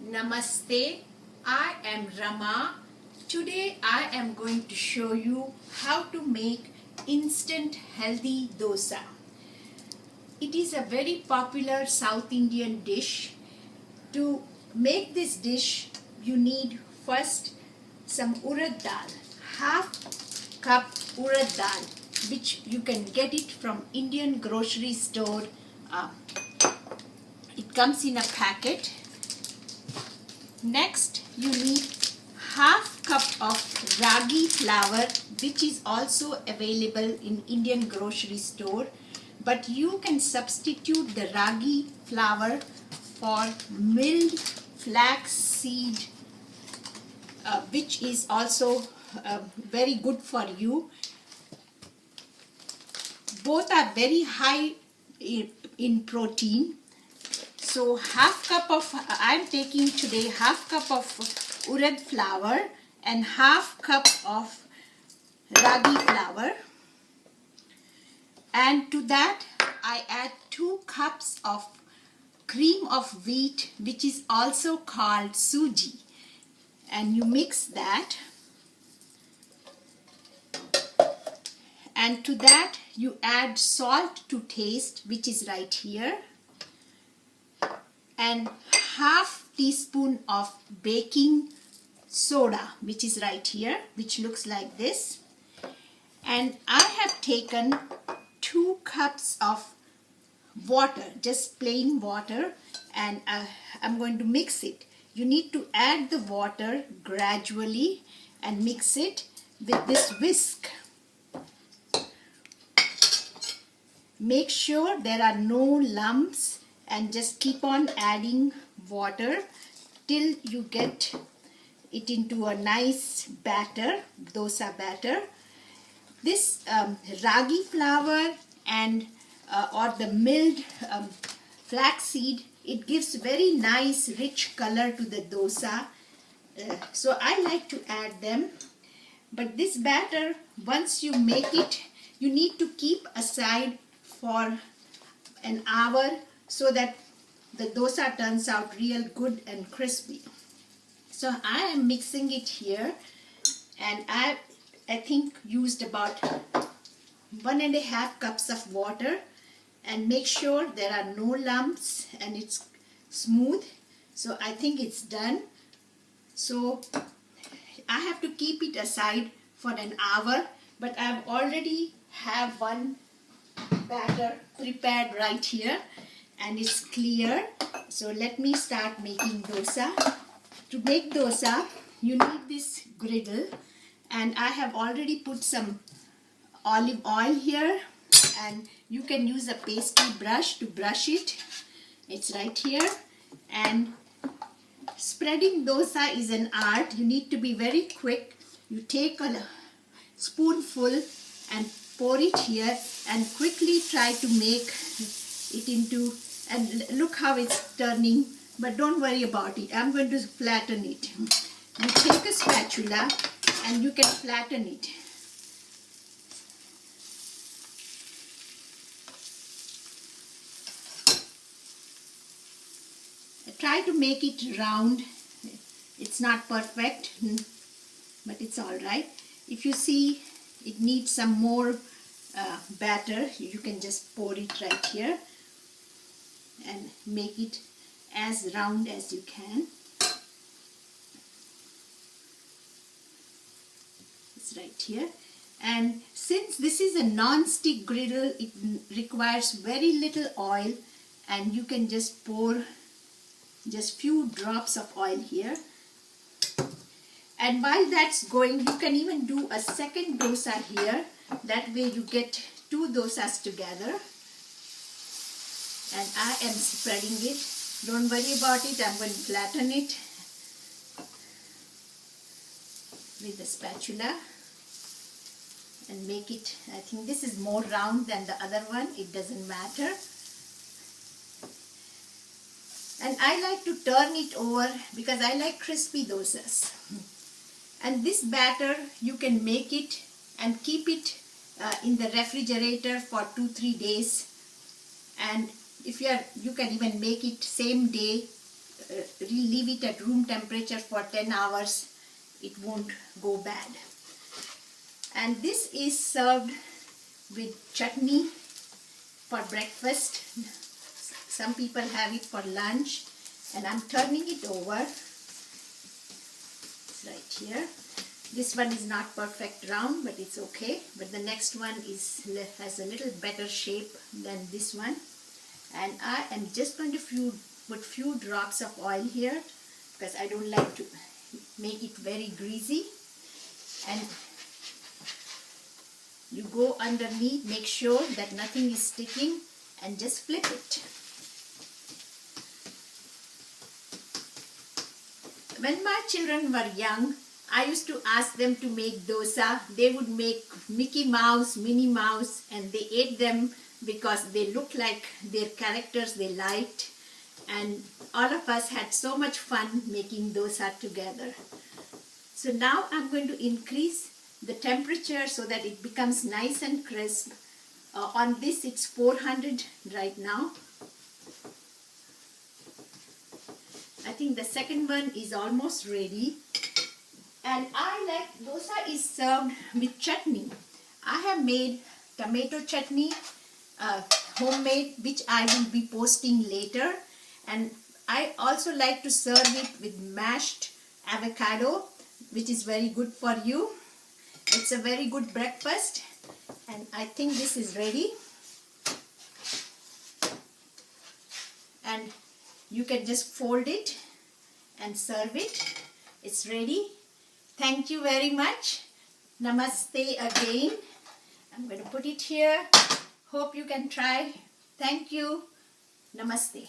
Namaste, I am Rama. Today I am going to show you how to make instant healthy dosa. It is a very popular South Indian dish. To make this dish, you need first some urad dal, half cup urad dal, which you can get it from Indian grocery store. It comes in a packet. Next, you need half cup of ragi flour, which is also available in Indian grocery store, but you can substitute the ragi flour for milled flax seed, which is also very good for you. Both are very high in protein. So I am taking today half cup of urad flour and half cup of ragi flour, and to that I add 2 cups of cream of wheat, which is also called suji, and you mix that, and to that you add salt to taste, which is right here, and half teaspoon of baking soda, which is right here, which looks like this. And I have taken 2 cups of water, just plain water, and I'm going to mix it. You need to add the water gradually and mix it with this whisk. Make sure there are no lumps, and just keep on adding water till you get it into a nice batter, dosa batter. This ragi flour and or the milled flaxseed, it gives very nice rich color to the dosa. So I like to add them. But this batter, once you make it, you need to keep aside for an hour so that the dosa turns out real good and crispy. So I am mixing it here, and I think used about 1.5 cups of water, and make sure there are no lumps and it's smooth. So I think it's done. So I have to keep it aside for an hour, but I've already have one batter prepared right here, and it's clear. So let me start making dosa. To make dosa, you need this griddle, and I have already put some olive oil here, and you can use a pastry brush to brush it. It's right here. And spreading dosa is an art. You need to be very quick. You take a spoonful and pour it here, and quickly try to make it into, and look how it's turning, but don't worry about it. I'm going to flatten it. You take a spatula and you can flatten it. Try to make it round. It's not perfect, but it's all right. If you see it needs some more batter, you can just pour it right here and make it as round as you can. It's right here. And since this is a non-stick griddle, it requires very little oil, and you can just pour just few drops of oil here. And while that's going, you can even do a second dosa here. That way you get 2 dosas together. And I am spreading it. Don't worry about it. I'm going to flatten it with the spatula and make it, I think this is more round than the other one. It doesn't matter. And I like to turn it over because I like crispy dosas. And this batter, you can make it and keep it in the refrigerator for 2-3 days. And if you can even make it same day leave it at room temperature for 10 hours. It won't go bad. And this is served with chutney for breakfast. Some people have it for lunch, and I'm turning it over. It's right here. This one is not perfect round, but it's okay. But the next one has a little better shape than this one. And I am just going to put few drops of oil here because I don't like to make it very greasy. And you go underneath, make sure that nothing is sticking, and just flip it. When my children were young, I used to ask them to make dosa. They would make Mickey Mouse, Minnie Mouse, and they ate them because they looked like their characters they liked. And all of us had so much fun making dosa together. So now I'm going to increase the temperature so that it becomes nice and crisp. On this it's 400 right now. I think the second one is almost ready. And I like dosa is served with chutney. I have made tomato chutney, homemade, which I will be posting later. And I also like to serve it with mashed avocado, which is very good for you. It's a very good breakfast. And I think this is ready. And you can just fold it and serve it. It's ready. Thank you very much. Namaste again. I'm going to put it here. Hope you can try. Thank you. Namaste.